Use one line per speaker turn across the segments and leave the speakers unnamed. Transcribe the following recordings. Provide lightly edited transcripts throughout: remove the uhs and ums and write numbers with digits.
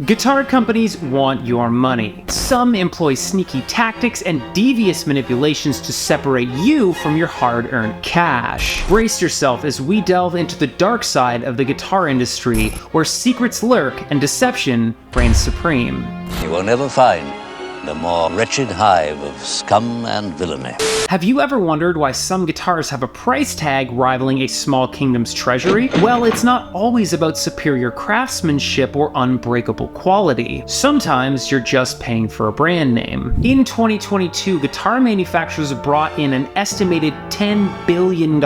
Guitar companies want your money. Some employ sneaky tactics and devious manipulations to separate you from your hard-earned cash. Brace yourself as we delve into the dark side of the guitar industry, where secrets lurk and deception reigns supreme.
You will never find the more wretched hive of scum and villainy.
Have you ever wondered why some guitars have a price tag rivaling a small kingdom's treasury? Well, it's not always about superior craftsmanship or unbreakable quality. Sometimes you're just paying for a brand name. In 2022, guitar manufacturers brought in an estimated $10 billion.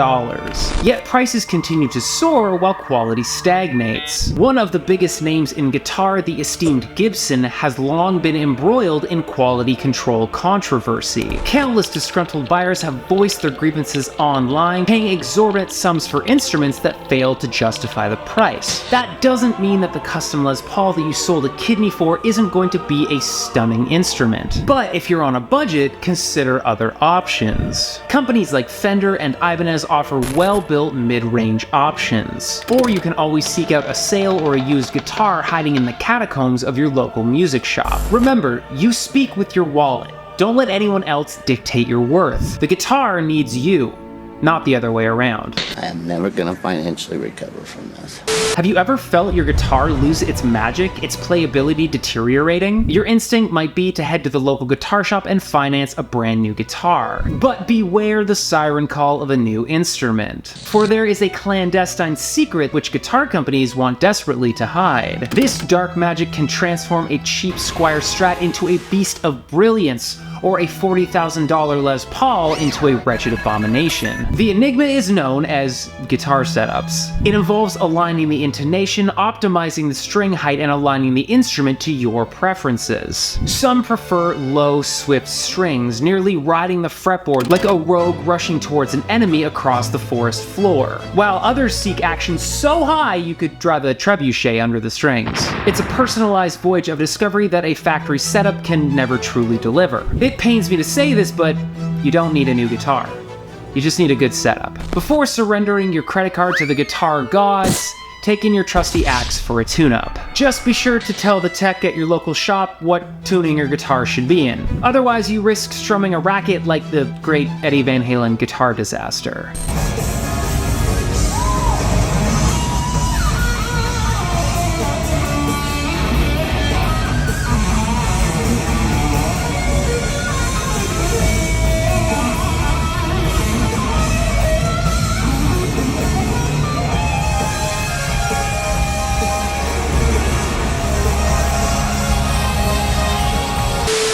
Yet prices continue to soar while quality stagnates. One of the biggest names in guitar, the esteemed Gibson, has long been embroiled in quality control controversy. Countless disgruntled buyers have voiced their grievances online, paying exorbitant sums for instruments that fail to justify the price. That doesn't mean that the custom Les Paul that you sold a kidney for isn't going to be a stunning instrument. But if you're on a budget, consider other options. Companies like Fender and Ibanez offer well-built mid-range options. Or you can always seek out a sale or a used guitar hiding in the catacombs of your local music shop. Remember, you speak with your wallet. Don't let anyone else dictate your worth. The guitar needs you, not the other way around.
I am never gonna financially recover from this.
Have you ever felt your guitar lose its magic, its playability deteriorating? Your instinct might be to head to the local guitar shop and finance a brand new guitar. But beware the siren call of a new instrument. For there is a clandestine secret which guitar companies want desperately to hide. This dark magic can transform a cheap Squire Strat into a beast of brilliance, or a $40,000 Les Paul into a wretched abomination. The Enigma is known as guitar setups. It involves aligning the intonation, optimizing the string height, and aligning the instrument to your preferences. Some prefer low, swift strings, nearly riding the fretboard like a rogue rushing towards an enemy across the forest floor, while others seek action so high you could drive a trebuchet under the strings. It's a personalized voyage of discovery that a factory setup can never truly deliver. It pains me to say this, but you don't need a new guitar. You just need a good setup. Before surrendering your credit card to the guitar gods, take in your trusty axe for a tune-up. Just be sure to tell the tech at your local shop what tuning your guitar should be in. Otherwise, you risk strumming a racket like the great Eddie Van Halen guitar disaster.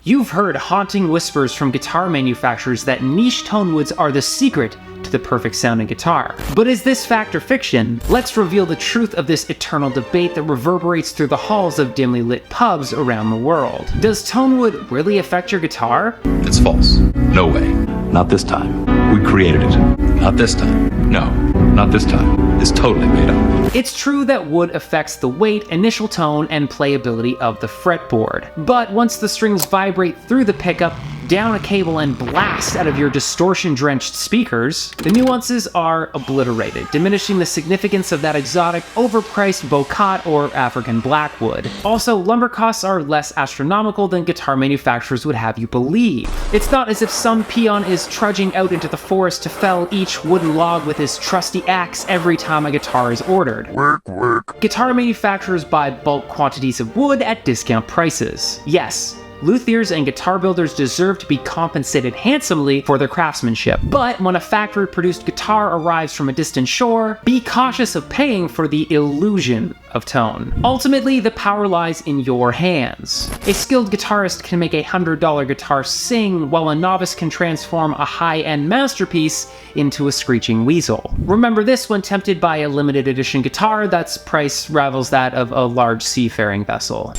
You've heard haunting whispers from guitar manufacturers that niche tone woods are the secret to the perfect sounding guitar. But is this fact or fiction? Let's reveal the truth of this eternal debate that reverberates through the halls of dimly lit pubs around the world. Does tone wood really affect your guitar?
It's false. No way. Not this time. We created it. Not this time. No, not this time. It's totally made up.
It's true that wood affects the weight, initial tone, and playability of the fretboard. But once the strings vibrate through the pickup, down a cable, and blast out of your distortion-drenched speakers, the nuances are obliterated, diminishing the significance of that exotic, overpriced Bocat or African blackwood. Also, lumber costs are less astronomical than guitar manufacturers would have you believe. It's not as if some peon is trudging out into the forest to fell each wooden log with his trusty axe every time a guitar is ordered. Work. Guitar manufacturers buy bulk quantities of wood at discount prices. Yes, luthiers and guitar builders deserve to be compensated handsomely for their craftsmanship. But when a factory-produced guitar arrives from a distant shore, be cautious of paying for the illusion of tone. Ultimately, the power lies in your hands. A skilled guitarist can make a $100 guitar sing, while a novice can transform a high-end masterpiece into a screeching weasel. Remember this when tempted by a limited edition guitar that's price rivals that of a large seafaring vessel.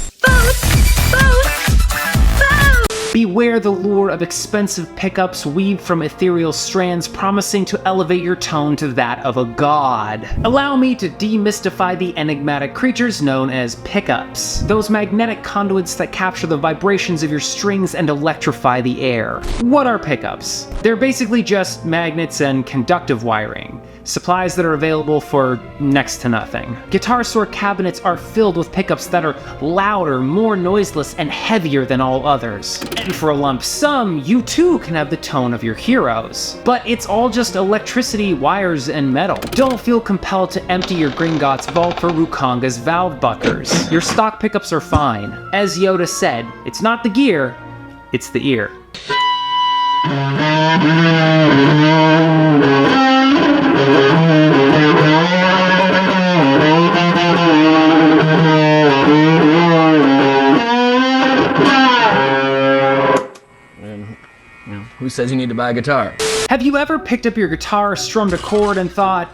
Beware the lure of expensive pickups weaved from ethereal strands promising to elevate your tone to that of a god. Allow me to demystify the enigmatic creatures known as pickups. Those magnetic conduits that capture the vibrations of your strings and electrify the air. What are pickups? They're basically just magnets and conductive wiring. supplies that are available for next to nothing. Guitar store cabinets are filled with pickups that are louder, more noiseless, and heavier than all others. And for a lump sum, you too can have the tone of your heroes. But it's all just electricity, wires, and metal. Don't feel compelled to empty your Gringotts vault for Rukonga's valve buckers. Your stock pickups are fine. As Yoda said, it's not the gear, it's the ear.
Who says you need to buy a guitar?
Have you ever picked up your guitar, strummed a chord, and thought,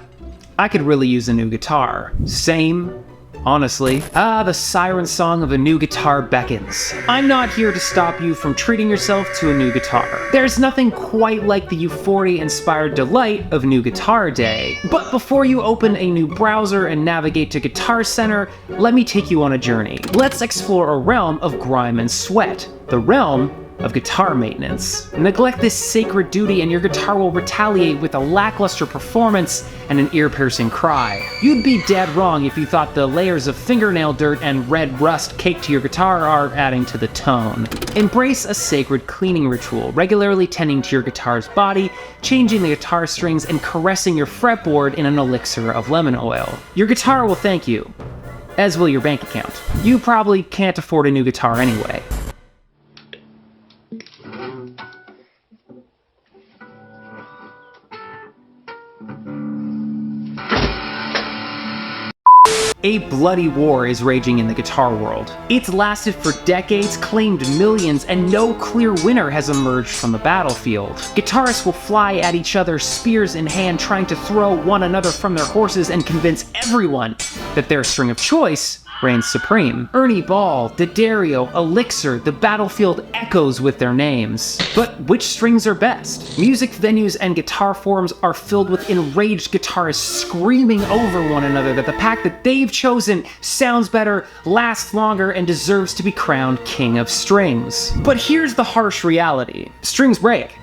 I could really use a new guitar? Same. Honestly. The siren song of a new guitar beckons. I'm not here to stop you from treating yourself to a new guitar. There's nothing quite like the euphoria-inspired delight of New Guitar Day. But before you open a new browser and navigate to Guitar Center, let me take you on a journey. Let's explore a realm of grime and sweat. The realm of guitar maintenance. Neglect this sacred duty and your guitar will retaliate with a lackluster performance and an ear-piercing cry. You'd be dead wrong if you thought the layers of fingernail dirt and red rust caked to your guitar are adding to the tone. Embrace a sacred cleaning ritual, regularly tending to your guitar's body, changing the guitar strings, and caressing your fretboard in an elixir of lemon oil. Your guitar will thank you, as will your bank account. You probably can't afford a new guitar anyway. A bloody war is raging in the guitar world. It's lasted for decades, claimed millions, and no clear winner has emerged from the battlefield. Guitarists will fly at each other, spears in hand, trying to throw one another from their horses and convince everyone that their string of choice reigns supreme. Ernie Ball, D'Addario, Elixir, the battlefield echoes with their names. But which strings are best? Music venues and guitar forums are filled with enraged guitarists screaming over one another that the pack that they've chosen sounds better, lasts longer, and deserves to be crowned king of strings. But here's the harsh reality. Strings break.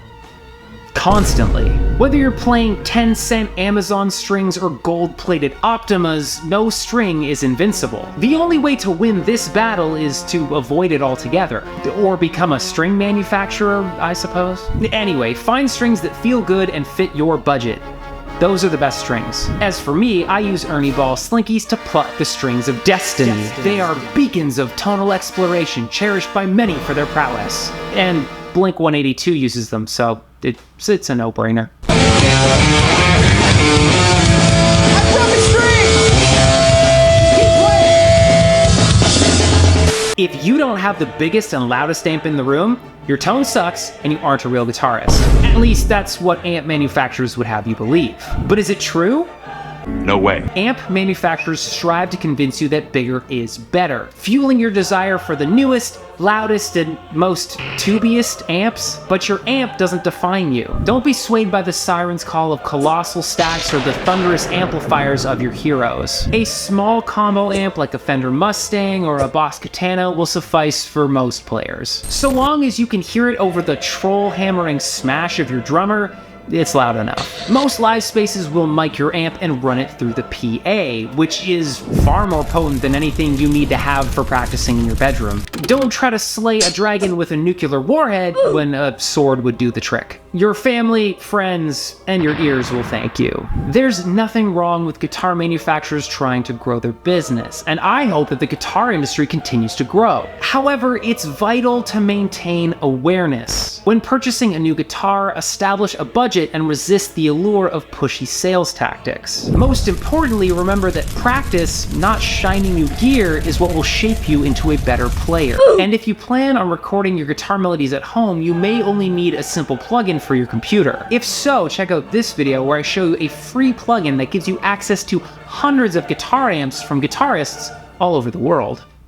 Constantly. Whether you're playing 10-cent Amazon strings or gold-plated Optimas, no string is invincible. The only way to win this battle is to avoid it altogether. Or become a string manufacturer, I suppose? Anyway, find strings that feel good and fit your budget. Those are the best strings. As for me, I use Ernie Ball Slinkies to pluck the strings of destiny. They are beacons of tonal exploration, cherished by many for their prowess. And Blink-182 uses them, so it's a no-brainer. If you don't have the biggest and loudest amp in the room, your tone sucks and you aren't a real guitarist. At least that's what amp manufacturers would have you believe. But is it true?
No way.
Amp manufacturers strive to convince you that bigger is better, fueling your desire for the newest, loudest, and most tubiest amps. But your amp doesn't define you. Don't be swayed by the siren's call of colossal stacks or the thunderous amplifiers of your heroes. A small combo amp like a Fender Mustang or a Boss Katana will suffice for most players. So long as you can hear it over the troll hammering smash of your drummer, it's loud enough. Most live spaces will mic your amp and run it through the PA, which is far more potent than anything you need to have for practicing in your bedroom. Don't try to slay a dragon with a nuclear warhead when a sword would do the trick. Your family, friends, and your ears will thank you. There's nothing wrong with guitar manufacturers trying to grow their business, and I hope that the guitar industry continues to grow. However, it's vital to maintain awareness. When purchasing a new guitar, establish a budget and resist the allure of pushy sales tactics. Most importantly, remember that practice, not shiny new gear, is what will shape you into a better player. And if you plan on recording your guitar melodies at home, you may only need a simple plugin for your computer. If so, check out this video where I show you a free plugin that gives you access to hundreds of guitar amps from guitarists all over the world.